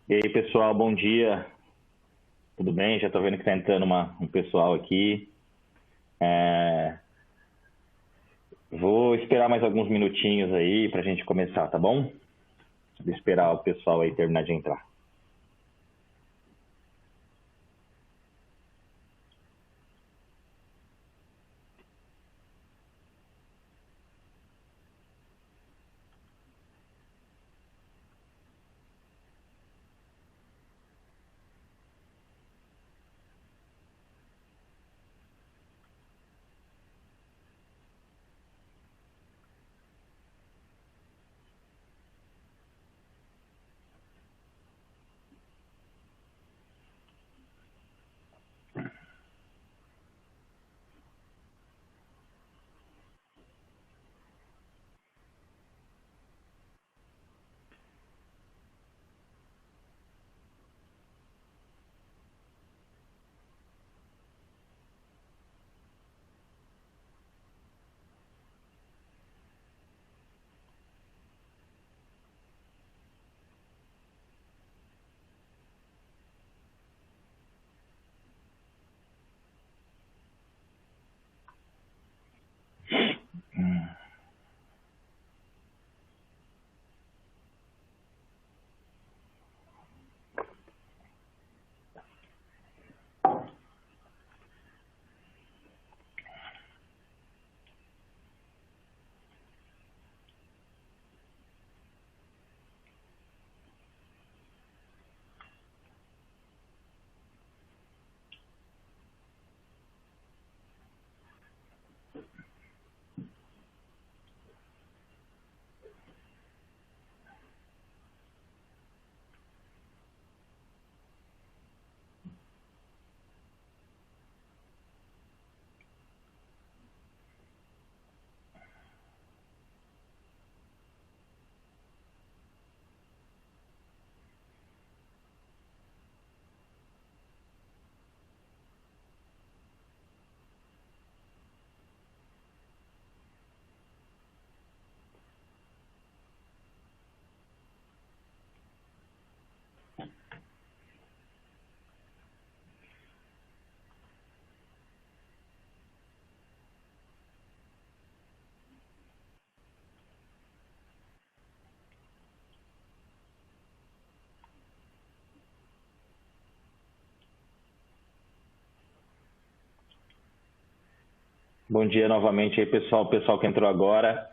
E aí, pessoal, bom dia. Tudo bem? Já tô vendo que tá entrando um pessoal aqui. É, Vou esperar mais alguns minutinhos aí pra gente começar, tá bom? Vou esperar o pessoal aí terminar de entrar. Bom dia novamente aí, pessoal. O pessoal que entrou agora.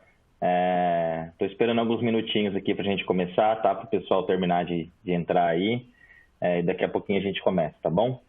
Tô esperando alguns minutinhos aqui pra gente começar, tá? Para o pessoal terminar de entrar aí. E daqui a pouquinho a gente começa, tá bom?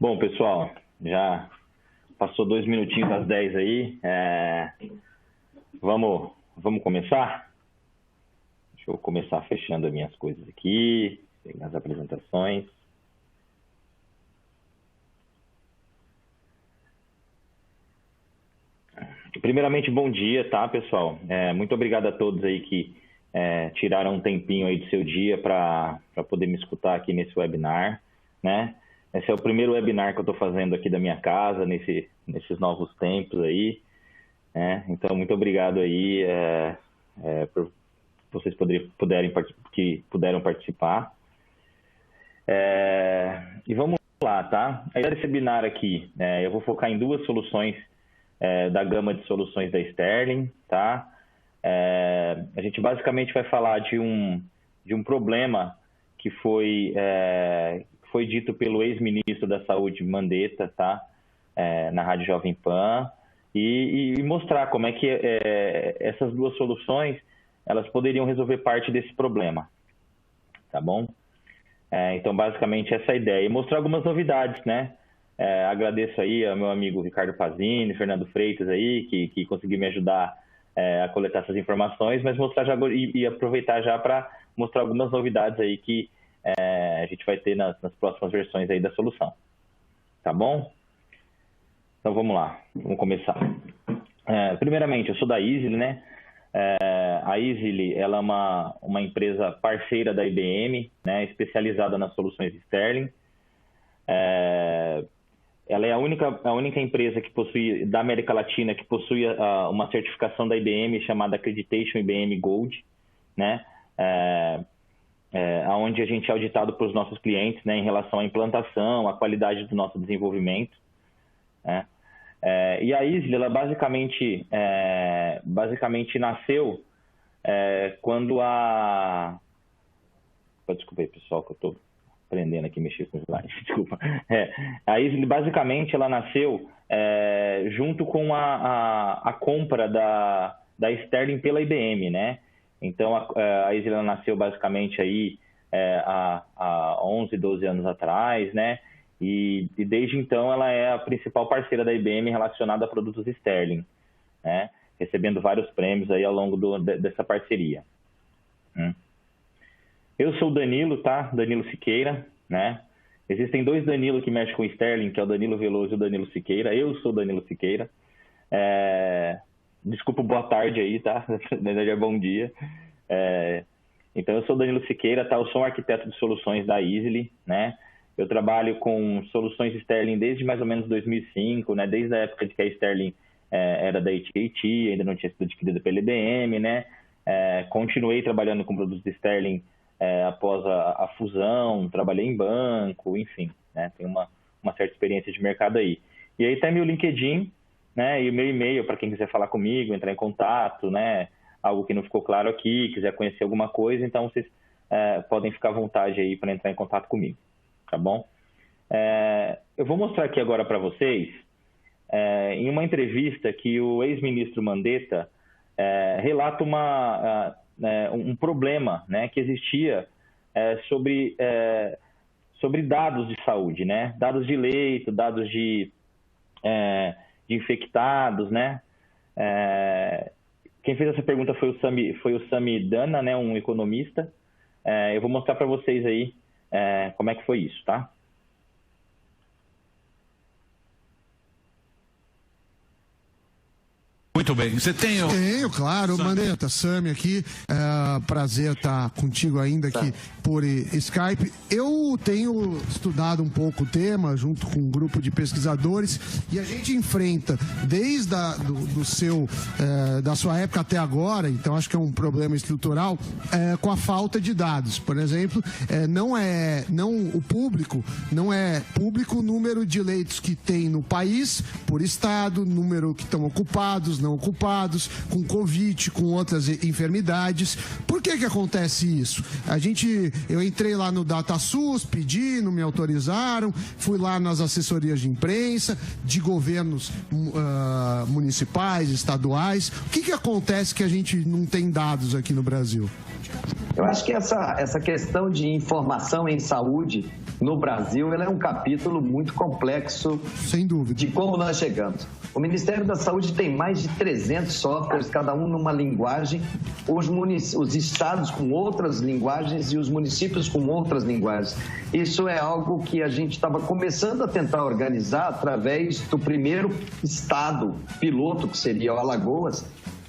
Bom, pessoal, já passou 2 minutinhos das 10 aí. Vamos começar? Deixa eu começar fechando as minhas coisas aqui, pegar as apresentações. Primeiramente, bom dia, tá, pessoal? Muito obrigado a todos aí que tiraram um tempinho aí do seu dia para poder me escutar aqui nesse webinar, né? Esse é o primeiro webinar que eu estou fazendo aqui da minha casa, nesses novos tempos aí, né? Então, muito obrigado aí por vocês que puderam participar. E vamos lá, tá? A ideia desse webinar aqui, eu vou focar em 2 soluções da gama de soluções da Sterling, tá? A gente basicamente vai falar de um problema que foi dito pelo ex-ministro da Saúde, Mandetta, tá? Na Rádio Jovem Pan, e mostrar como é que essas 2 soluções elas poderiam resolver parte desse problema, tá bom? Então, basicamente, essa é a ideia. E mostrar algumas novidades, né? Agradeço aí ao meu amigo Ricardo Pazini, Fernando Freitas aí, que conseguiu me ajudar a coletar essas informações, mas mostrar já e aproveitar já para mostrar algumas novidades aí que a gente vai ter nas próximas versões aí da solução. Tá bom? Então vamos lá, vamos começar. Primeiramente, eu sou da Easily, né? A Easily, ela é uma empresa parceira da IBM, né? Especializada nas soluções Sterling. Ela é a única empresa que possui, da América Latina, que possui uma certificação da IBM chamada Accreditation IBM Gold, né? Onde a gente é auditado para os nossos clientes, né, em relação à implantação, à qualidade do nosso desenvolvimento, né? E a Easily, ela basicamente nasceu quando Desculpa aí, pessoal, que eu estou aprendendo aqui a mexer com os slides, desculpa. A Easily, basicamente, ela nasceu junto com a compra da Sterling pela IBM, né? Então, a Easily, ela nasceu basicamente aí há 11, 12 anos atrás, né? E desde então ela é a principal parceira da IBM relacionada a produtos Sterling, né? Recebendo vários prêmios aí ao longo dessa parceria. Eu sou o Danilo, tá? Danilo Siqueira, né? Existem 2 Danilo que mexem com Sterling, que é o Danilo Veloso e o Danilo Siqueira. Eu sou o Danilo Siqueira. Desculpa, boa tarde aí, tá? Na verdade é bom dia. Então, eu sou o Danilo Siqueira, tá? Eu sou um arquiteto de soluções da Easily, né? Eu trabalho com soluções Sterling desde mais ou menos 2005, né? Desde a época de que a Sterling era da AT&T, ainda não tinha sido adquirida pela IBM, né? Continuei trabalhando com produtos de Sterling após a fusão, trabalhei em banco, enfim, né? Tenho uma certa experiência de mercado aí. E aí tem meu LinkedIn, né? E o meu e-mail para quem quiser falar comigo, entrar em contato, né? Algo que não ficou claro aqui, quiser conhecer alguma coisa, então vocês podem ficar à vontade aí para entrar em contato comigo, tá bom? Eu vou mostrar aqui agora para vocês, em uma entrevista que o ex-ministro Mandetta relata um problema, né, que existia sobre dados de saúde, né? Dados de leito, dados de infectados, né? Quem fez essa pergunta foi o Sami Dana, né, um economista. Eu vou mostrar para vocês aí como é que foi isso, tá? Muito bem. Você tem... Tenho, claro. Mandetta, Sami aqui. Prazer estar contigo ainda aqui por Skype. Eu tenho estudado um pouco o tema junto com um grupo de pesquisadores e a gente enfrenta desde da sua época até agora, então acho que é um problema estrutural, com a falta de dados. Por exemplo, o público não é público o número de leitos que tem no país, por estado, número que estão ocupados, não ocupados, com Covid, com outras enfermidades. Por que acontece isso? Eu entrei lá no DataSUS, pedi, não me autorizaram, fui lá nas assessorias de imprensa, de governos municipais, estaduais. O que acontece que a gente não tem dados aqui no Brasil? Eu acho que essa questão de informação em saúde no Brasil, ela é um capítulo muito complexo. Sem dúvida. De como nós chegamos. O Ministério da Saúde tem mais de 300 softwares, cada um numa linguagem, os estados com outras linguagens e os municípios com outras linguagens. Isso é algo que a gente estava começando a tentar organizar através do primeiro estado piloto, que seria o Alagoas,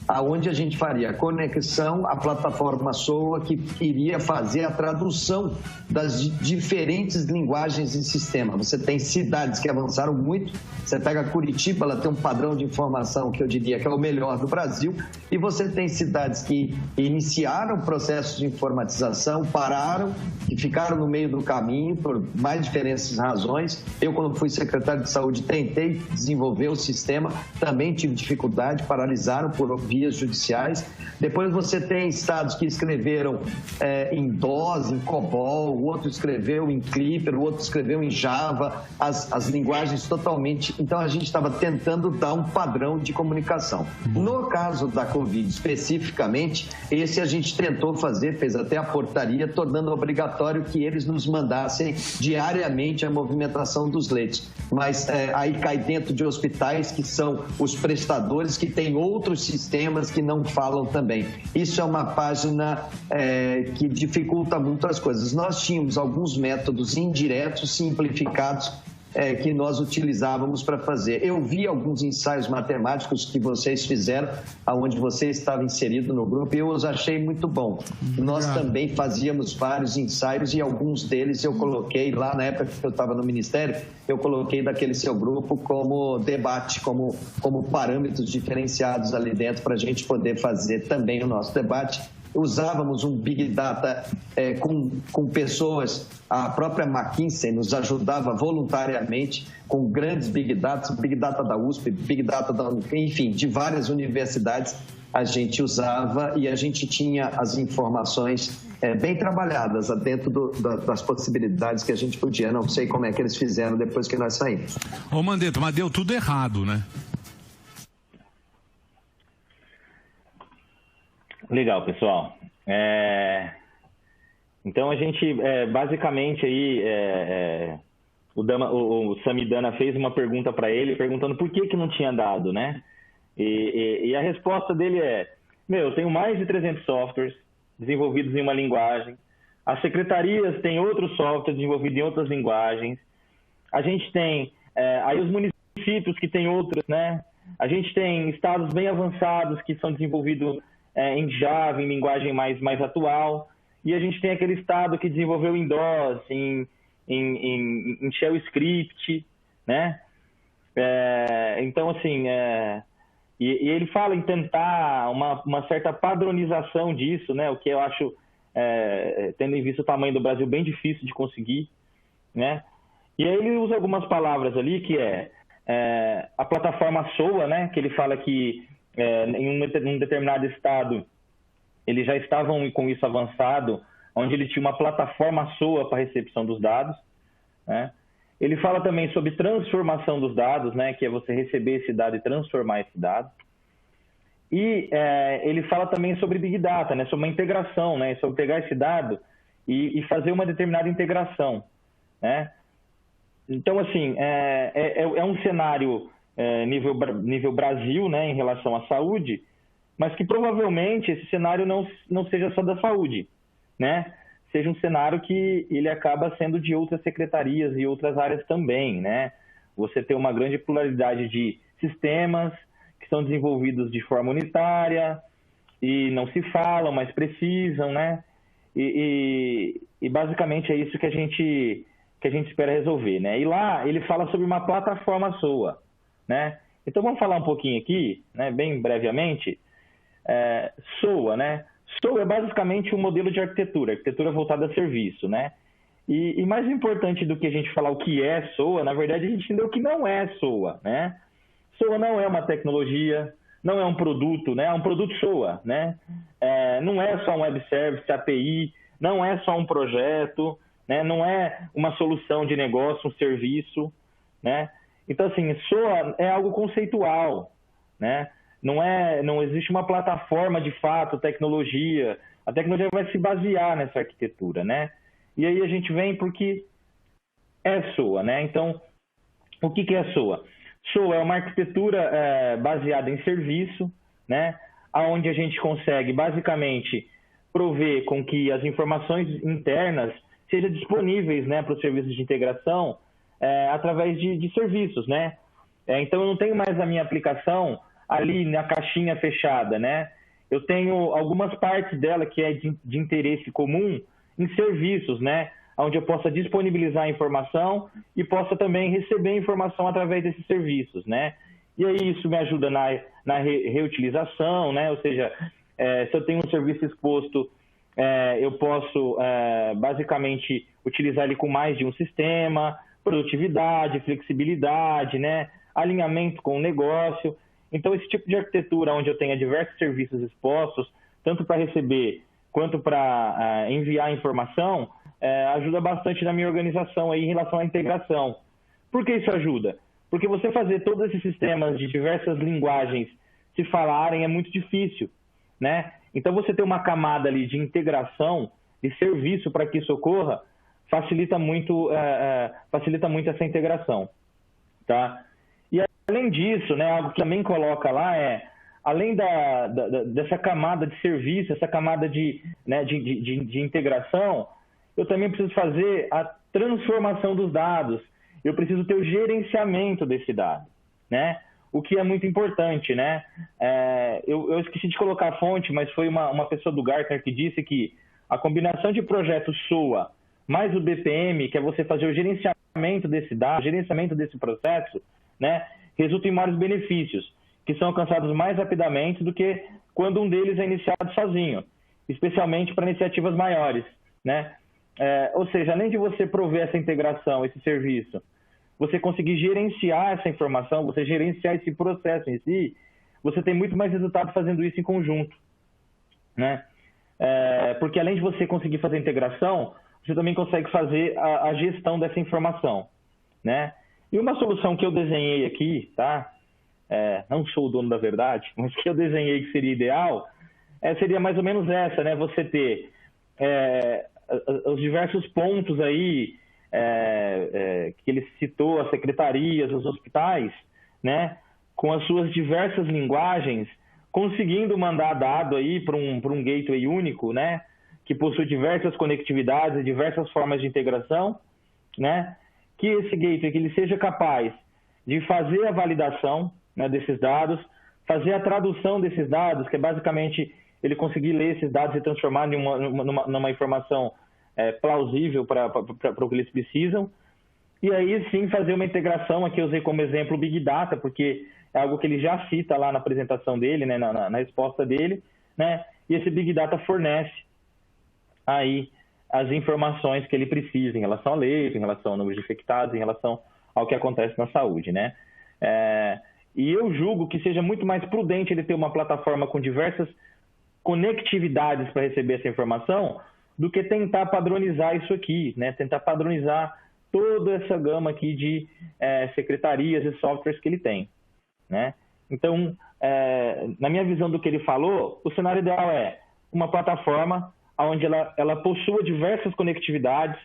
aonde a gente faria a conexão à plataforma SOA, que iria fazer a tradução das diferentes linguagens e sistemas. Você tem cidades que avançaram muito, você pega Curitiba, ela tem um padrão de informação que eu diria que é o melhor do Brasil, e você tem cidades que iniciaram processos de informatização, pararam e ficaram no meio do caminho por mais diferentes razões. Eu, quando fui secretário de saúde, tentei desenvolver o sistema, também tive dificuldade, paralisaram por vias judiciais. Depois você tem estados que escreveram em DOS, em COBOL, o outro escreveu em Clipper, o outro escreveu em Java, as linguagens totalmente... Então, a gente estava tentando dar um padrão de comunicação. No caso da Covid, especificamente, esse a gente tentou fazer, fez até a portaria, tornando obrigatório que eles nos mandassem diariamente a movimentação dos leitos. Mas aí cai dentro de hospitais que são os prestadores, que têm outros sistemas que não falam também. Isso é uma página que dificulta muito as coisas. Nós tínhamos alguns métodos indiretos, simplificados, que nós utilizávamos para fazer. Eu vi alguns ensaios matemáticos que vocês fizeram, onde você estava inserido no grupo, e eu os achei muito bom. Nós também fazíamos vários ensaios e alguns deles eu coloquei lá na época que eu estava no Ministério, eu coloquei daquele seu grupo como debate, como parâmetros diferenciados ali dentro para a gente poder fazer também o nosso debate. Usávamos um Big Data com pessoas, a própria McKinsey nos ajudava voluntariamente com grandes Big Data da USP, Big Data enfim, de várias universidades a gente usava e a gente tinha as informações bem trabalhadas dentro das possibilidades que a gente podia. Não sei como é que eles fizeram depois que nós saímos. Ô Mandetta, mas deu tudo errado, né? Legal, pessoal. Então a gente, basicamente aí, o Samidana fez uma pergunta para ele, perguntando por que não tinha dado, né? E a resposta dele eu tenho mais de 300 softwares desenvolvidos em uma linguagem, as secretarias têm outros softwares desenvolvidos em outras linguagens, a gente tem aí os municípios que têm outras, né? A gente tem estados bem avançados que são desenvolvidos em Java, em linguagem mais atual, e a gente tem aquele estado que desenvolveu em DOS, em Shell Script, né? Então, assim, e ele fala em tentar uma certa padronização disso, né? O que eu acho, tendo em vista o tamanho do Brasil, bem difícil de conseguir, né? E aí ele usa algumas palavras ali, que a plataforma SOA, né? Que ele fala que em um determinado estado, eles já estavam com isso avançado, onde ele tinha uma plataforma SOA para recepção dos dados, né? Ele fala também sobre transformação dos dados, né? Que é você receber esse dado e transformar esse dado. E ele fala também sobre Big Data, né? Sobre uma integração, né? Sobre pegar esse dado e fazer uma determinada integração, né? Então, assim, é um cenário... nível Brasil, né, em relação à saúde, mas que provavelmente esse cenário não seja só da saúde, né? Seja um cenário que ele acaba sendo de outras secretarias e outras áreas também, né? Você tem uma grande pluralidade de sistemas que são desenvolvidos de forma unitária e não se falam, mas precisam, né? E basicamente é isso que a gente espera resolver, né? E lá ele fala sobre uma plataforma SOA, né? Então vamos falar um pouquinho aqui, né, bem brevemente. SOA, né? SOA é basicamente um modelo de arquitetura voltada a serviço, né? E mais importante do que a gente falar o que é SOA, na verdade a gente entendeu o que não é SOA, né? SOA não é uma tecnologia, não é um produto, né? É um produto SOA, né? Não é só um web service, API, não é só um projeto, né? Não é uma solução de negócio, um serviço, né? Então, assim, SOA é algo conceitual, né? Não existe uma plataforma de fato, tecnologia. A tecnologia vai se basear nessa arquitetura, né? E aí a gente vem porque é SOA, né? Então, o que é SOA? SOA é uma arquitetura baseada em serviço, né? Onde a gente consegue, basicamente, prover com que as informações internas sejam disponíveis, né, para os serviços de integração através de serviços, né? Então, eu não tenho mais a minha aplicação ali na caixinha fechada, né? Eu tenho algumas partes dela que é de interesse comum em serviços, né? Onde eu possa disponibilizar a informação e possa também receber informação através desses serviços, né? E aí isso me ajuda na reutilização, né? Ou seja, se eu tenho um serviço exposto, eu posso basicamente utilizar ele com mais de um sistema, produtividade, flexibilidade, né? Alinhamento com o negócio. Então, esse tipo de arquitetura onde eu tenha diversos serviços expostos, tanto para receber quanto para enviar informação, ajuda bastante na minha organização aí em relação à integração. Por que isso ajuda? Porque você fazer todos esses sistemas de diversas linguagens se falarem é muito difícil, né? Então, você ter uma camada ali de integração, de serviço para que isso ocorra, facilita muito essa integração, tá? E além disso, né, algo que também coloca lá além dessa camada de serviço, essa camada de integração, eu também preciso fazer a transformação dos dados. Eu preciso ter o gerenciamento desse dado, né? O que é muito importante, né? Eu esqueci de colocar a fonte, mas foi uma pessoa do Gartner que disse que a combinação de projetos SOA mais o BPM, que é você fazer o gerenciamento desse dado, o gerenciamento desse processo, né, resulta em maiores benefícios, que são alcançados mais rapidamente do que quando um deles é iniciado sozinho, especialmente para iniciativas maiores, né? Ou seja, além de você prover essa integração, esse serviço, você conseguir gerenciar essa informação, você gerenciar esse processo em si, você tem muito mais resultado fazendo isso em conjunto, né? Porque além de você conseguir fazer a integração, você também consegue fazer a gestão dessa informação, né? E uma solução que eu desenhei aqui, tá? Não sou o dono da verdade, mas que eu desenhei que seria ideal, seria mais ou menos essa, né? Você ter os diversos pontos aí que ele citou, as secretarias, os hospitais, né? Com as suas diversas linguagens, conseguindo mandar dado aí para um gateway único, né? Que possui diversas conectividades, diversas formas de integração, né? Que esse gateway que ele seja capaz de fazer a validação, né, desses dados, fazer a tradução desses dados, que é basicamente ele conseguir ler esses dados e transformar numa informação plausível para o que eles precisam. E aí sim fazer uma integração, aqui eu usei como exemplo o Big Data, porque é algo que ele já cita lá na apresentação dele, né, na resposta dele, né? E esse Big Data fornece aí as informações que ele precisa em relação a leito, em relação ao número de infectados, em relação ao que acontece na saúde, né? E eu julgo que seja muito mais prudente ele ter uma plataforma com diversas conectividades para receber essa informação do que tentar padronizar isso aqui, né? Tentar padronizar toda essa gama aqui de secretarias e softwares que ele tem, né? Então, na minha visão do que ele falou, o cenário ideal é uma plataforma onde ela possua diversas conectividades,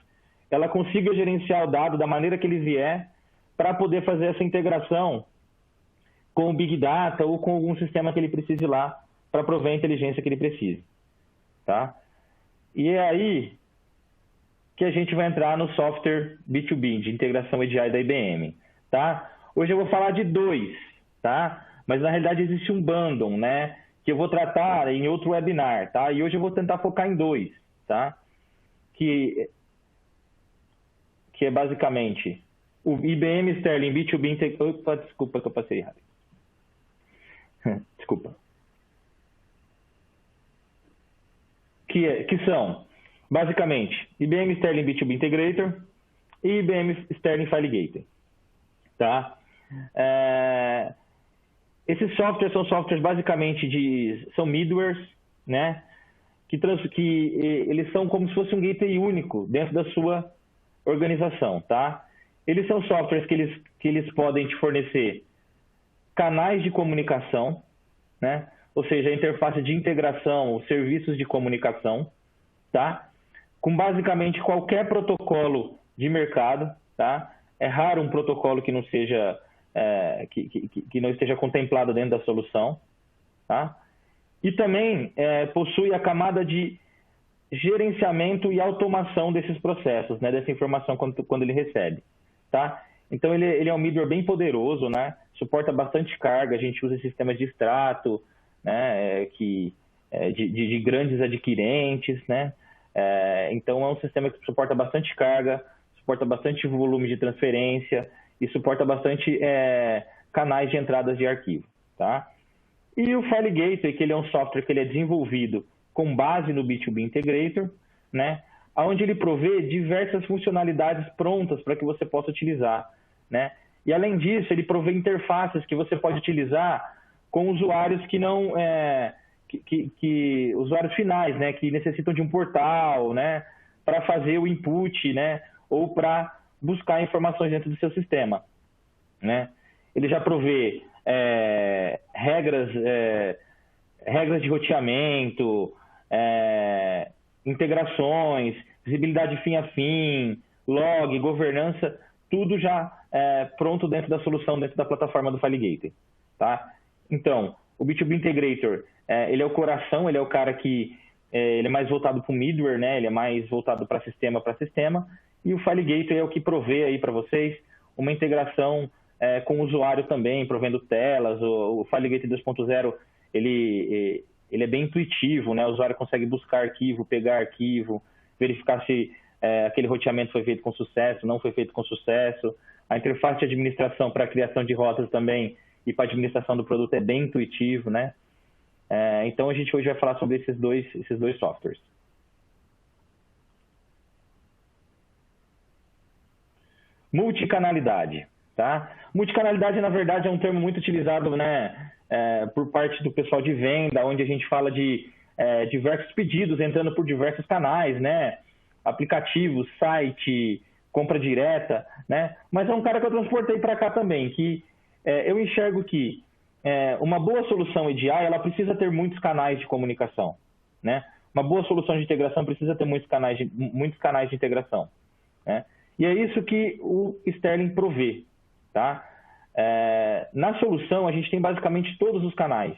ela consiga gerenciar o dado da maneira que ele vier para poder fazer essa integração com o Big Data ou com algum sistema que ele precise lá para prover a inteligência que ele precise, tá? E é aí que a gente vai entrar no software B2B, de integração EDI da IBM, tá? Hoje eu vou falar de 2, tá? Mas na realidade existe um bundle, né? Que eu vou tratar em outro webinar, tá? E hoje eu vou tentar focar em 2, tá? Que é basicamente o IBM Sterling B2B Opa, desculpa que eu passei errado. Desculpa. Que são, basicamente, IBM Sterling B2B Integrator e IBM Sterling File Gateway, tá? Esses softwares são softwares basicamente são middlewares, né? Que eles são como se fosse um gateway único dentro da sua organização, tá? Eles são softwares que eles podem te fornecer canais de comunicação, né? Ou seja, a interface de integração, os serviços de comunicação, tá? Com basicamente qualquer protocolo de mercado, tá? É raro um protocolo que não seja que não esteja contemplado dentro da solução, tá? E também possui a camada de gerenciamento e automação desses processos, né? Dessa informação quando ele recebe, tá? Então ele é um middleware bem poderoso, né? Suporta bastante carga, a gente usa sistemas de extrato, né? De grandes adquirentes, né? Então é um sistema que suporta bastante carga, suporta bastante volume de transferência e suporta bastante canais de entradas de arquivo, tá? E o File Gateway, que ele é um software que ele é desenvolvido com base no B2B Integrator, né? Onde ele provê diversas funcionalidades prontas para que você possa utilizar, né? E além disso, ele provê interfaces que você pode utilizar com usuários que não usuários finais, né? Que necessitam de um portal, né? Para fazer o input, né? Ou para buscar informações dentro do seu sistema, né? Ele já provê regras de roteamento, integrações, visibilidade fim a fim, log, governança, tudo já pronto dentro da solução, dentro da plataforma do File Gateway, tá? Então, o B2B Integrator, ele é o coração, ele é o cara que ele é mais voltado para o middleware, né? Ele é mais voltado para sistema, e o File Gateway é o que provê aí para vocês uma integração com o usuário também, provendo telas. O File Gateway 2.0, ele é bem intuitivo, né? O usuário consegue buscar arquivo, pegar arquivo, verificar se aquele roteamento foi feito com sucesso, não foi feito com sucesso. A interface de administração para a criação de rotas também e para a administração do produto é bem intuitivo, né? Então, a gente hoje vai falar sobre esses dois softwares. Multicanalidade, tá? Multicanalidade, na verdade, é um termo muito utilizado, né, por parte do pessoal de venda, onde a gente fala de diversos pedidos entrando por diversos canais, né? Aplicativos, site, compra direta, né? Mas é um cara que eu transportei para cá também, que eu enxergo que uma boa solução EDI, ela precisa ter muitos canais de comunicação, né? Uma boa solução de integração precisa ter muitos canais de integração, né? E é isso que o Sterling provê, tá? Na solução, a gente tem basicamente todos os canais,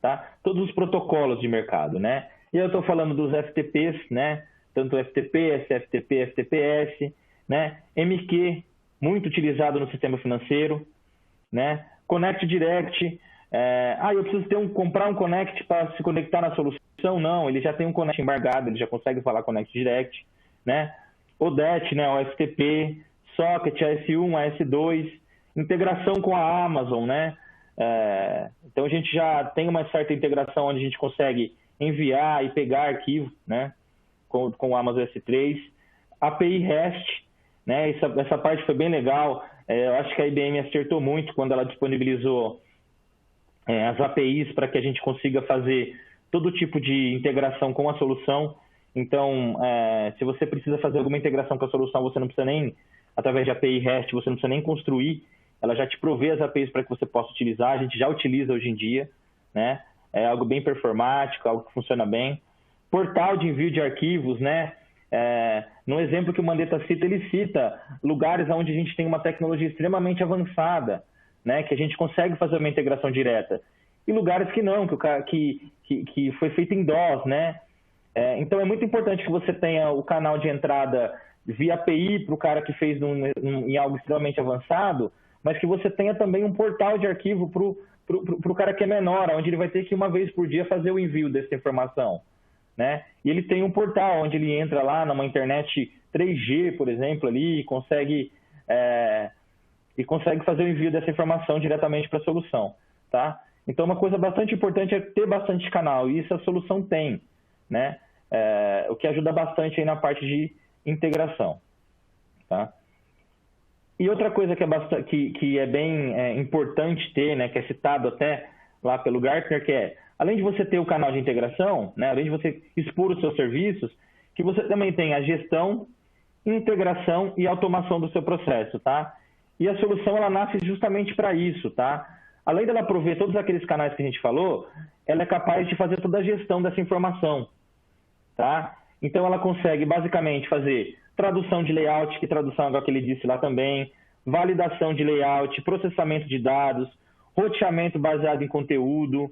tá? Todos os protocolos de mercado, né? E eu estou falando dos FTPs, né? Tanto FTP, SFTP, FTPS, né? MQ, muito utilizado no sistema financeiro, né? Connect Direct, eu preciso comprar um Connect para se conectar na solução? Não, ele já tem um Connect embargado, ele já consegue falar Connect Direct, né? ODET, né? OFTP, Socket, AS1, AS2, integração com a Amazon, né? Então a gente já tem uma certa integração onde a gente consegue enviar e pegar arquivo, né? Com o Amazon S3, API REST, né? Essa parte foi bem legal. Eu acho que a IBM acertou muito quando ela disponibilizou as APIs para que a gente consiga fazer todo tipo de integração com a solução. Então, se você precisa fazer alguma integração com a solução, você não precisa nem, através de API REST, você não precisa nem construir, ela já te provê as APIs para que você possa utilizar, a gente já utiliza hoje em dia, né? É algo bem performático, algo que funciona bem. Portal de envio de arquivos, né? No exemplo que o Mandetta cita, ele cita lugares onde a gente tem uma tecnologia extremamente avançada, né? Que a gente consegue fazer uma integração direta. E lugares que não, que foi feito em DOS, né? Então é muito importante que você tenha o canal de entrada via API para o cara que fez em algo extremamente avançado, mas que você tenha também um portal de arquivo para o cara que é menor, onde ele vai ter que uma vez por dia fazer o envio dessa informação, né? E ele tem um portal onde ele entra lá numa internet 3G, por exemplo, ali e consegue fazer o envio dessa informação diretamente para a solução, tá? Então uma coisa bastante importante é ter bastante canal, e isso a solução tem, né? O que ajuda bastante aí na parte de integração, tá? E outra coisa que é bem importante ter, né, que é citado até lá pelo Gartner, que é, além de você ter o canal de integração, né, além de você expor os seus serviços, que você também tem a gestão, integração e automação do seu processo, tá? E a solução, ela nasce justamente para isso, tá? Além dela prover todos aqueles canais que a gente falou, ela é capaz de fazer toda a gestão dessa informação, tá? Então, ela consegue, basicamente, fazer tradução de layout, que tradução agora que ele disse lá também, validação de layout, processamento de dados, roteamento baseado em conteúdo,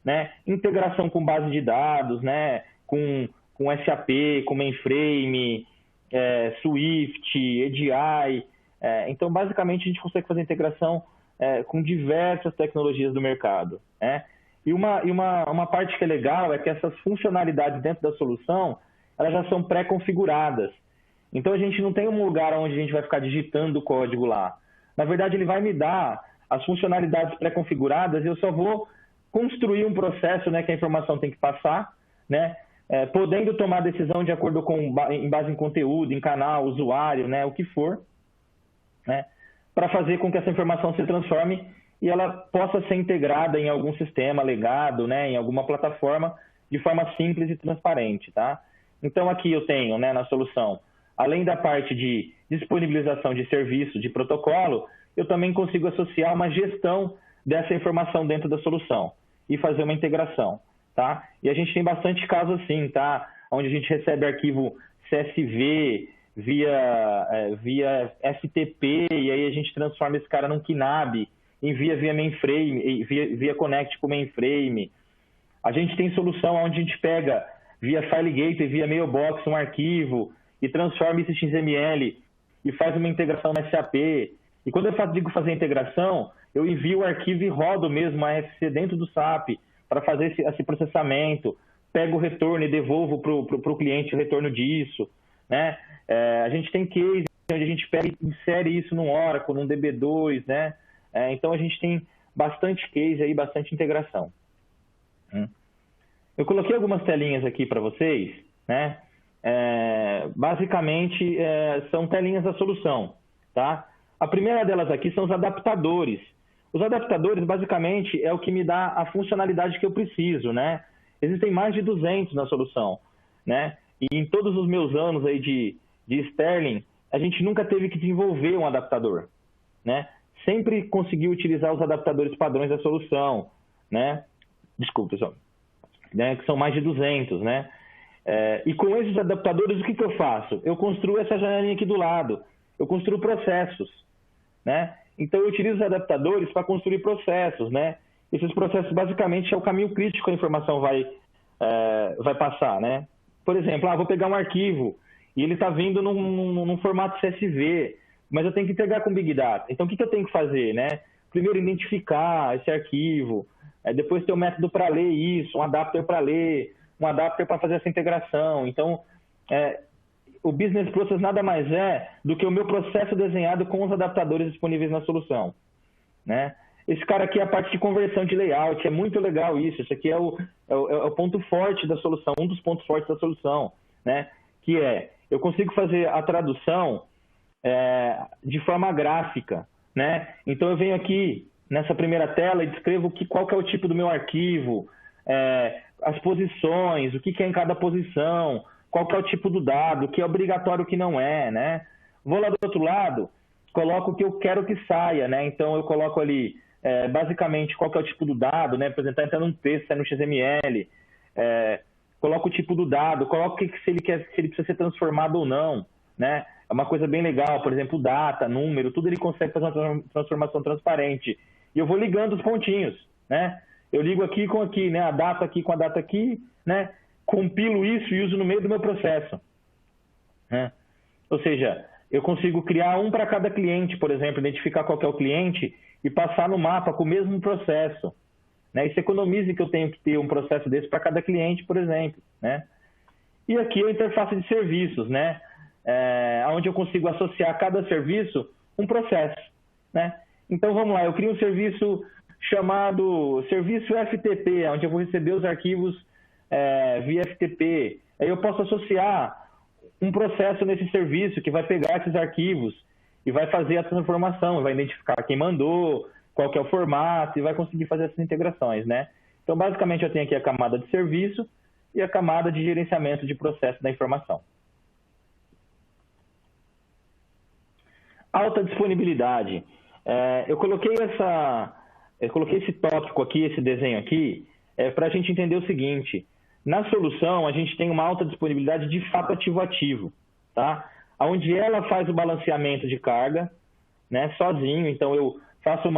né? Integração com base de dados, né? com SAP, com mainframe, Swift, EDI. Então, basicamente, a gente consegue fazer integração com diversas tecnologias do mercado, né? E uma parte que é legal é que essas funcionalidades dentro da solução, elas já são pré-configuradas. Então, a gente não tem um lugar onde a gente vai ficar digitando o código lá. Na verdade, ele vai me dar as funcionalidades pré-configuradas e eu só vou construir um processo, né, que a informação tem que passar, né, podendo tomar decisão de acordo em base em conteúdo, em canal, usuário, né, o que for, né, para fazer com que essa informação se transforme e ela possa ser integrada em algum sistema legado, né, em alguma plataforma, de forma simples e transparente, tá? Então, aqui eu tenho, né, na solução, além da parte de disponibilização de serviço, de protocolo, eu também consigo associar uma gestão dessa informação dentro da solução e fazer uma integração, tá? E a gente tem bastante caso assim, tá? Onde a gente recebe arquivo CSV via FTP e aí a gente transforma esse cara num KNAB, envia via mainframe, via connect com mainframe. A gente tem solução onde a gente pega via FileGate, via Mailbox um arquivo e transforma isso em XML e faz uma integração no SAP. E quando eu digo fazer integração, eu envio o arquivo e rodo mesmo a AFC dentro do SAP para fazer esse processamento, pego o retorno e devolvo para o cliente o retorno disso, né? A gente tem case onde a gente pega e insere isso num Oracle, num DB2, né? Então a gente tem bastante case aí, bastante integração. Eu coloquei algumas telinhas aqui para vocês, né? Basicamente são telinhas da solução, tá? A primeira delas aqui são os adaptadores. Os adaptadores, basicamente, é o que me dá a funcionalidade que eu preciso, né? Existem mais de 200 na solução, né? E em todos os meus anos aí de Sterling, a gente nunca teve que desenvolver um adaptador, né? Sempre consegui utilizar os adaptadores padrões da solução, né? Desculpa, pessoal. Né? Que são mais de 200, né? E com esses adaptadores, o que eu faço? Eu construo essa janelinha aqui do lado. Eu construo processos, né? Então, eu utilizo os adaptadores para construir processos, né? Esses processos, basicamente, é o caminho crítico que a informação vai passar, né? Por exemplo, vou pegar um arquivo e ele está vindo num formato CSV, mas eu tenho que integrar com Big Data. Então, o que eu tenho que fazer, né? Primeiro, identificar esse arquivo, depois ter um método para ler isso, um adapter para ler, um adapter para fazer essa integração. Então, o Business Process nada mais é do que o meu processo desenhado com os adaptadores disponíveis na solução, né? Esse cara aqui é a parte de conversão de layout, é muito legal isso. Isso aqui é o ponto forte da solução, um dos pontos fortes da solução, né? Que eu consigo fazer a tradução de forma gráfica, né? Então eu venho aqui nessa primeira tela e descrevo qual que é o tipo do meu arquivo, as posições, o que é em cada posição, qual que é o tipo do dado, o que é obrigatório, o que não é, né? Vou lá do outro lado, coloco o que eu quero que saia, né? Então eu coloco ali, basicamente, qual que é o tipo do dado, né? Por exemplo, está entrando um texto, no XML, coloco o tipo do dado, coloco se ele precisa ser transformado ou não, né? É uma coisa bem legal, por exemplo, data, número, tudo ele consegue fazer uma transformação transparente. E eu vou ligando os pontinhos, né? Eu ligo aqui com aqui, né? A data aqui com a data aqui, né? Compilo isso e uso no meio do meu processo, né? Ou seja, eu consigo criar um para cada cliente, por exemplo, identificar qual que é o cliente e passar no mapa com o mesmo processo, né? Isso economiza que eu tenho que ter um processo desse para cada cliente, por exemplo, né? E aqui a interface de serviços, né? Onde eu consigo associar a cada serviço um processo, né? Então, vamos lá, eu crio um serviço chamado Serviço FTP, onde eu vou receber os arquivos via FTP. Aí eu posso associar um processo nesse serviço que vai pegar esses arquivos e vai fazer a transformação, vai identificar quem mandou, qual que é o formato e vai conseguir fazer essas integrações, né? Então, basicamente, eu tenho aqui a camada de serviço e a camada de gerenciamento de processo da informação. Alta disponibilidade. Eu coloquei esse tópico aqui, esse desenho aqui, para a gente entender o seguinte: na solução, a gente tem uma alta disponibilidade de fato ativo-ativo, tá? onde ela faz o balanceamento de carga, né, sozinho. Então, eu faço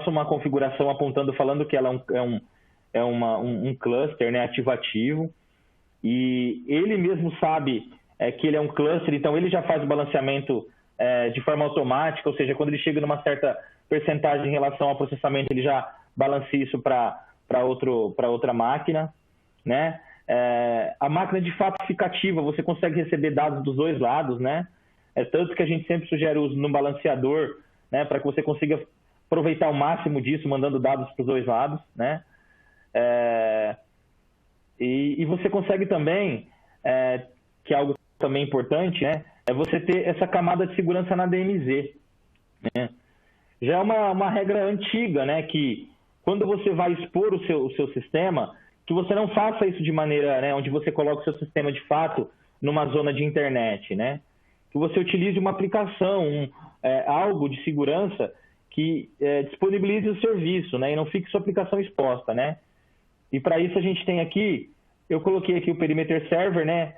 uma configuração apontando, falando que ela é um cluster, né, ativo-ativo, e ele mesmo sabe que ele é um cluster, então ele já faz o balanceamento de forma automática, ou seja, quando ele chega numa certa percentagem em relação ao processamento, ele já balanceia isso para outra máquina, né? A máquina de fato fica ativa, você consegue receber dados dos dois lados, né? Tanto que a gente sempre sugere o uso no balanceador, né, para que você consiga aproveitar o máximo disso, mandando dados para os dois lados, né? E você consegue também, que é algo também importante, né, é você ter essa camada de segurança na DMZ, né? Já é uma regra antiga, né, que quando você vai expor o seu sistema, que você não faça isso de maneira, né, onde você coloca o seu sistema de fato numa zona de internet, né? Que você utilize uma aplicação, algo de segurança que disponibilize o serviço, né, e não fique sua aplicação exposta, né? E para isso a gente tem aqui, eu coloquei aqui o Perimeter Server, né?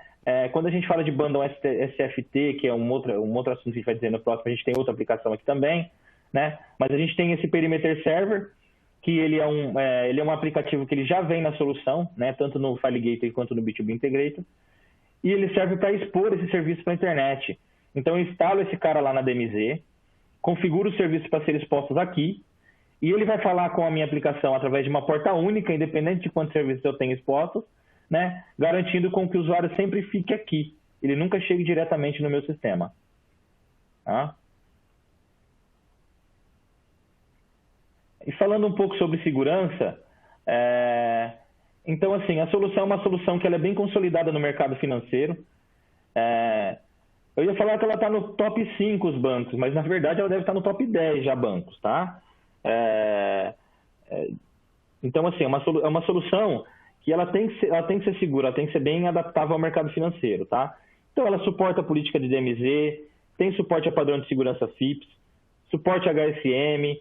Quando a gente fala de bundle SFT, que é um outro assunto que a gente vai dizer no próximo, a gente tem outra aplicação aqui também, né? Mas a gente tem esse Perimeter Server, que ele é um aplicativo que ele já vem na solução, né? Tanto no FileGateway quanto no B2B Integrator, e ele serve para expor esse serviço para a internet. Então eu instalo esse cara lá na DMZ, configuro os serviços para serem expostos aqui, e ele vai falar com a minha aplicação através de uma porta única, independente de quantos serviços eu tenho expostos, né? Garantindo com que o usuário sempre fique aqui. Ele nunca chegue diretamente no meu sistema. Tá? E falando um pouco sobre segurança, então, assim, a solução é uma solução que ela é bem consolidada no mercado financeiro. Eu ia falar que ela está no top 5 os bancos, mas na verdade ela deve estar no top 10 já bancos, tá? Então, assim, é uma solução que ela tem que ser segura, ela tem que ser bem adaptável ao mercado financeiro, tá? Então, ela suporta a política de DMZ, tem suporte a padrão de segurança FIPS, suporte HSM,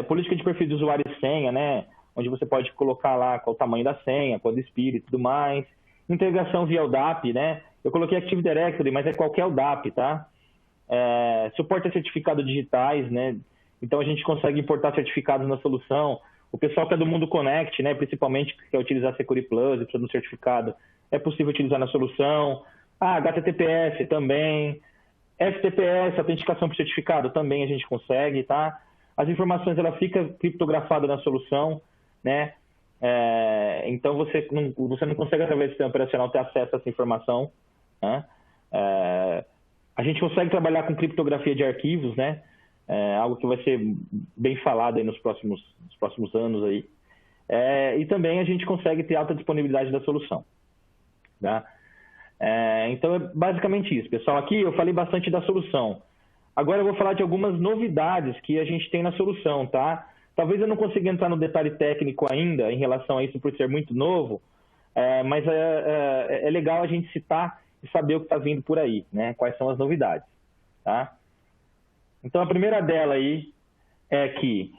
política de perfil de usuário e senha, né? Onde você pode colocar lá qual o tamanho da senha, qual o espírito e tudo mais. Integração via ODAP, né? Eu coloquei Active Directory, mas é qualquer ODAP, tá? Suporte a certificados digitais, né? Então, a gente consegue importar certificados na solução. O pessoal que é do Mundo Connect, né, principalmente que quer utilizar Security Plus e precisa de um certificado, é possível utilizar na solução. HTTPS também. FTPS, autenticação por certificado, também a gente consegue, tá? As informações, ela fica criptografada na solução, né? Então, você não consegue, através do sistema operacional, ter acesso a essa informação, né? A gente consegue trabalhar com criptografia de arquivos, né? Algo que vai ser bem falado aí nos próximos anos aí. E também a gente consegue ter alta disponibilidade da solução, tá? Então, é basicamente isso, pessoal. Aqui eu falei bastante da solução. Agora eu vou falar de algumas novidades que a gente tem na solução, tá? Talvez eu não consiga entrar no detalhe técnico ainda em relação a isso por ser muito novo, mas é legal a gente citar e saber o que está vindo por aí, né? Quais são as novidades, tá? Então, a primeira dela aí é que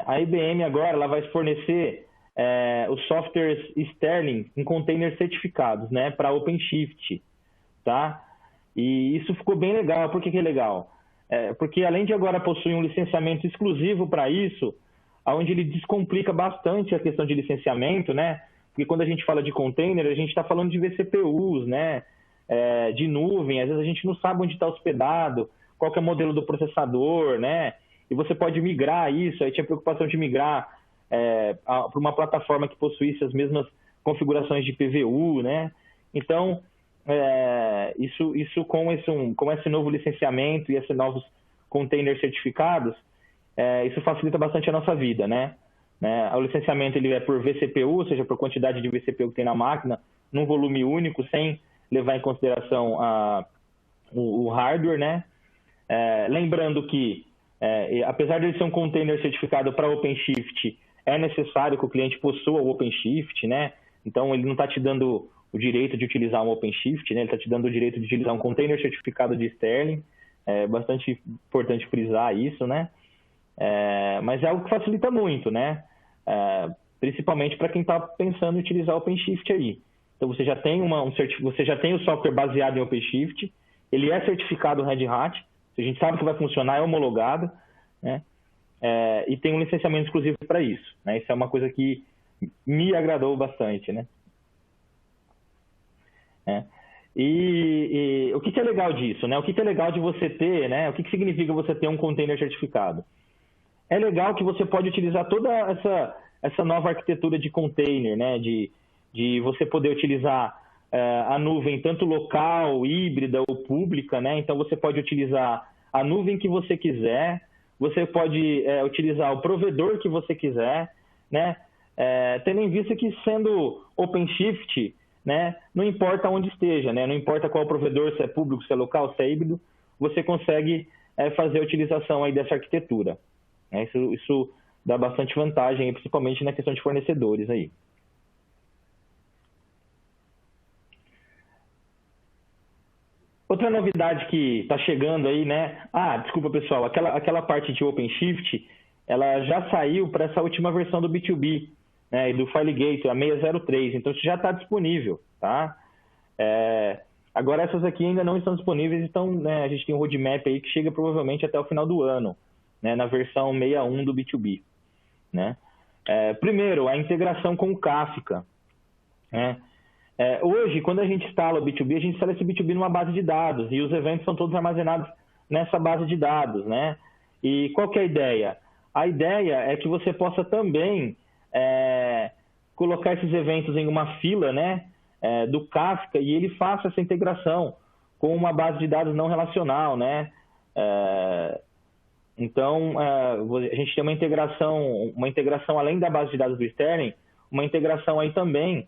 a IBM agora ela vai fornecer os softwares Sterling em containers certificados, né, para OpenShift, tá? E isso ficou bem legal. Por que é legal? Porque além de agora possuir um licenciamento exclusivo para isso, onde ele descomplica bastante a questão de licenciamento, né? Porque quando a gente fala de container, a gente está falando de vCPUs, né? De nuvem, às vezes a gente não sabe onde está hospedado, qual que é o modelo do processador, né? E você pode migrar isso, aí tinha preocupação de migrar para uma plataforma que possuísse as mesmas configurações de PVU, né? Então, isso com esse novo licenciamento e esses novos containers certificados, isso facilita bastante a nossa vida, né? O licenciamento ele é por vCPU, ou seja, por quantidade de vCPU que tem na máquina, num volume único, sem levar em consideração o hardware, né? Lembrando que, apesar de ele ser um container certificado para OpenShift, é necessário que o cliente possua o OpenShift, né? Então, ele não está te dando o direito de utilizar um OpenShift, né? Ele está te dando o direito de utilizar um container certificado de Sterling. É bastante importante frisar isso, né? Mas é algo que facilita muito, né? Principalmente para quem está pensando em utilizar o OpenShift aí. Então, você já tem o software baseado em OpenShift ele é certificado Red Hat, a gente sabe que vai funcionar, é homologado, né? E tem um licenciamento exclusivo para isso, né? Isso é uma coisa que me agradou bastante, né? E o que é legal disso, né? O que é legal de você ter, né? O que significa você ter um container certificado? É legal que você pode utilizar toda essa nova arquitetura de container, né? De você poder utilizar a nuvem tanto local, híbrida ou pública, né? Então você pode utilizar a nuvem que você quiser, você pode utilizar o provedor que você quiser, né? Tendo em vista que sendo OpenShift, né? Não importa onde esteja, né? Não importa qual provedor, se é público, se é local, se é híbrido, você consegue fazer a utilização aí dessa arquitetura. Isso dá bastante vantagem, principalmente na questão de fornecedores aí. Outra novidade que está chegando aí, né? Desculpa, pessoal, aquela parte de OpenShift, ela já saiu para essa última versão do B2B, né? E do FileGate, a 603, então isso já está disponível, tá? Agora essas aqui ainda não estão disponíveis, então, né, a gente tem um roadmap aí que chega provavelmente até o final do ano, né, na versão 61 do B2B, né? Primeiro, a integração com o Kafka, né? Hoje, quando a gente instala o B2B, a gente instala esse B2B numa base de dados e os eventos são todos armazenados nessa base de dados, né? E qual que é a ideia? A ideia é que você possa também colocar esses eventos em uma fila, né, do Kafka e ele faça essa integração com uma base de dados não relacional, né? Então, a gente tem uma integração além da base de dados do Sterling, uma integração aí também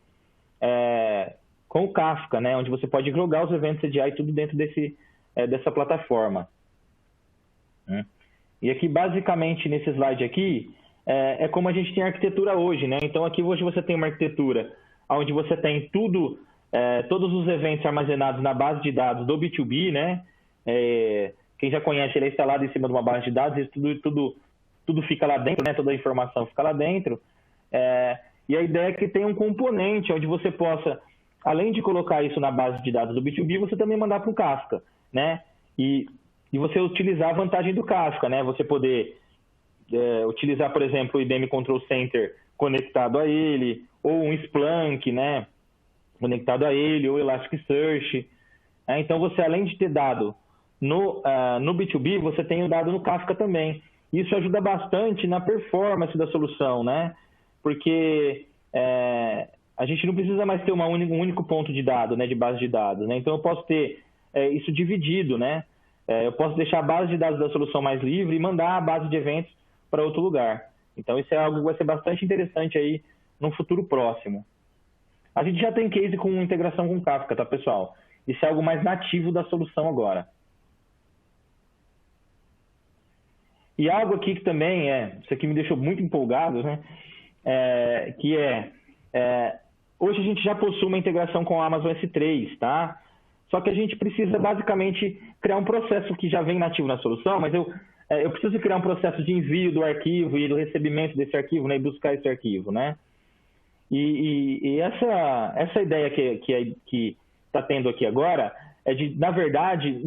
com o Kafka, né, onde você pode logar os eventos CDI tudo dentro dessa plataforma. Né? E aqui, basicamente, nesse slide aqui, é como a gente tem a arquitetura hoje, né? Então, aqui hoje você tem uma arquitetura onde você tem todos os eventos armazenados na base de dados do B2B, né? Quem já conhece, ele é instalado em cima de uma base de dados, e tudo fica lá dentro, né? Toda a informação fica lá dentro. E a ideia é que tem um componente onde você possa, além de colocar isso na base de dados do B2B, você também mandar para o Kafka, né? E você utilizar a vantagem do Kafka, né? Você poder utilizar, por exemplo, o IBM Control Center conectado a ele, ou um Splunk, né? Conectado a ele, ou Elasticsearch. Então, você, além de ter dado no B2B, você tem o dado no Kafka também. Isso ajuda bastante na performance da solução, né? Porque a gente não precisa mais ter um único ponto de dado, né, de base de dados, né? Então, eu posso ter isso dividido, né? Eu posso deixar a base de dados da solução mais livre e mandar a base de eventos para outro lugar. Então, isso é algo que vai ser bastante interessante aí no futuro próximo. A gente já tem case com integração com Kafka, tá, pessoal? Isso é algo mais nativo da solução agora. E algo aqui que também isso aqui me deixou muito empolgado, né? Hoje a gente já possui uma integração com a Amazon S3, tá? Só que a gente precisa basicamente criar um processo que já vem nativo na solução, mas eu preciso criar um processo de envio do arquivo e do recebimento desse arquivo, né? E buscar esse arquivo, né? E essa ideia que está tendo aqui agora é de, na verdade,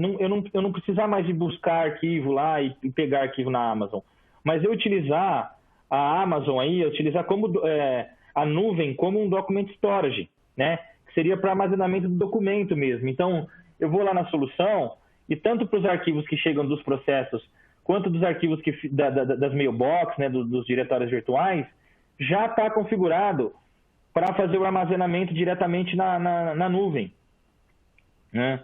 eu não precisar mais de buscar arquivo lá e pegar arquivo na Amazon, mas eu utilizar a Amazon aí, utilizar como a nuvem como um document storage, né? Que seria para armazenamento do documento mesmo. Então, eu vou lá na solução e tanto para os arquivos que chegam dos processos, quanto dos arquivos das mailbox, né, dos diretórios virtuais, já está configurado para fazer o armazenamento diretamente na nuvem, né?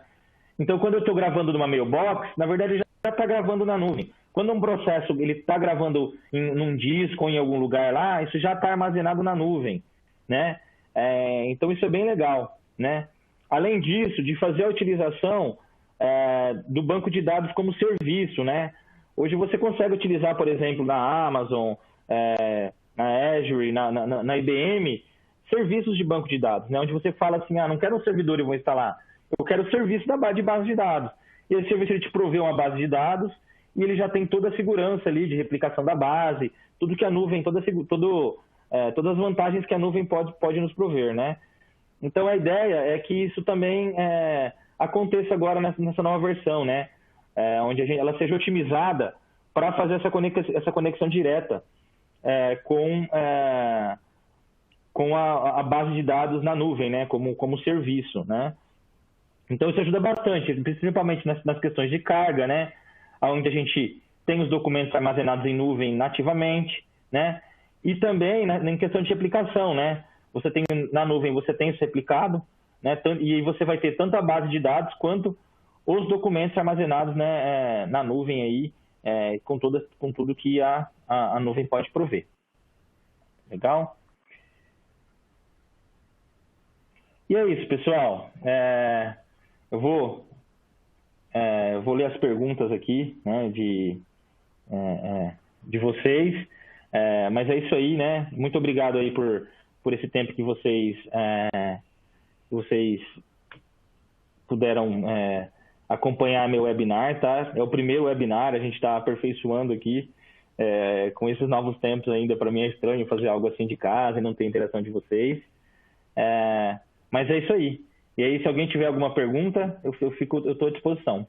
Então, quando eu estou gravando numa mailbox, na verdade, já está gravando na nuvem. Quando um processo está gravando num disco ou em algum lugar lá, isso já está armazenado na nuvem, né? Então, isso é bem legal, né? Além disso, de fazer a utilização do banco de dados como serviço, né? Hoje você consegue utilizar, por exemplo, na Amazon, na Azure, na IBM, serviços de banco de dados, né? Onde você fala assim, não quero um servidor e vou instalar, eu quero o serviço de base de dados. E esse serviço ele te provê uma base de dados e ele já tem toda a segurança ali de replicação da base, tudo que a nuvem, todas as vantagens que a nuvem pode nos prover, né? Então a ideia é que isso também aconteça agora nessa nova versão, né? Onde ela seja otimizada para fazer essa conexão direta com a base de dados na nuvem, né? Como serviço, né? Então isso ajuda bastante, principalmente nas questões de carga, né? Onde a gente tem os documentos armazenados em nuvem nativamente, né? E também em questão de replicação, né? Você tem na nuvem, você tem isso replicado, né? E aí você vai ter tanto a base de dados quanto os documentos armazenados, né, na nuvem aí, com tudo que a nuvem pode prover. Legal? E é isso, pessoal. Eu vou ler as perguntas aqui, né, de vocês. Mas é isso aí, né? Muito obrigado aí por esse tempo que vocês puderam acompanhar meu webinar, tá? É o primeiro webinar, a gente está aperfeiçoando aqui. Com esses novos tempos ainda, para mim é estranho fazer algo assim de casa e não ter interação de vocês. Mas é isso aí. E aí, se alguém tiver alguma pergunta, eu estou à disposição.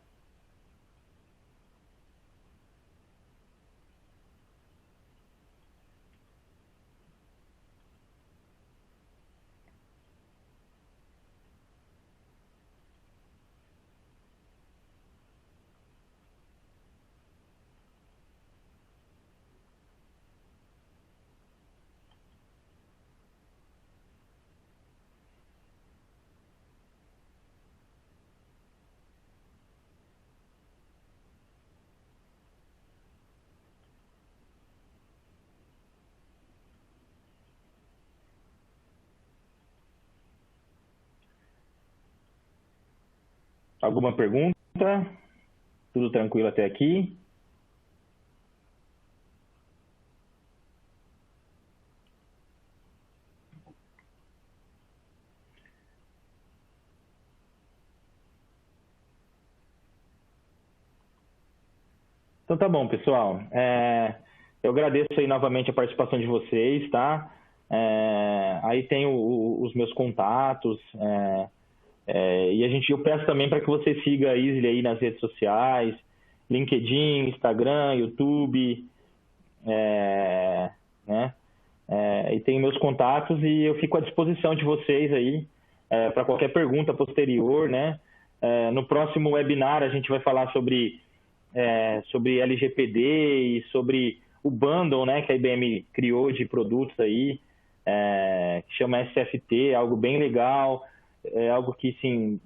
Alguma pergunta? Tudo tranquilo até aqui? Então tá bom, pessoal. Eu agradeço aí novamente a participação de vocês, tá? Aí tem os meus contatos, e eu peço também para que você siga a Easily aí nas redes sociais, LinkedIn, Instagram, YouTube, né? E tem meus contatos e eu fico à disposição de vocês aí para qualquer pergunta posterior, né? No próximo webinar a gente vai falar sobre LGPD e sobre o bundle, né, que a IBM criou de produtos aí, que chama SFT, algo bem legal, algo que, sim,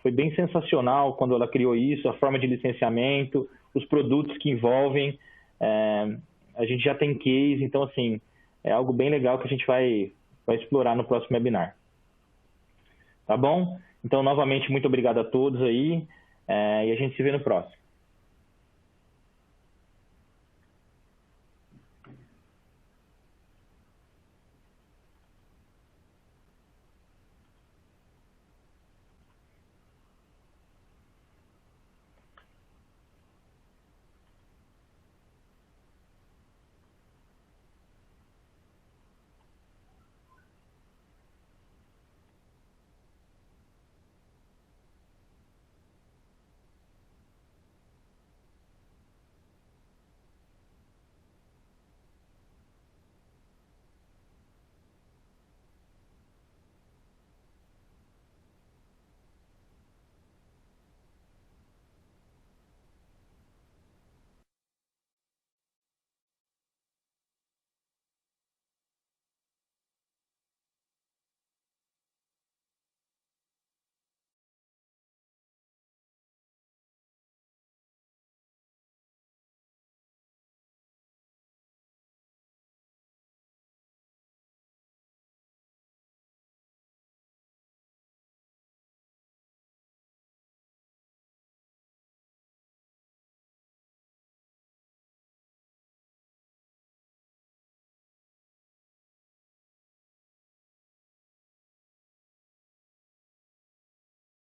foi bem sensacional quando ela criou isso, a forma de licenciamento, os produtos que envolvem, a gente já tem case, então, assim, é algo bem legal que a gente vai explorar no próximo webinar. Tá bom? Então, novamente, muito obrigado a todos aí, e a gente se vê no próximo.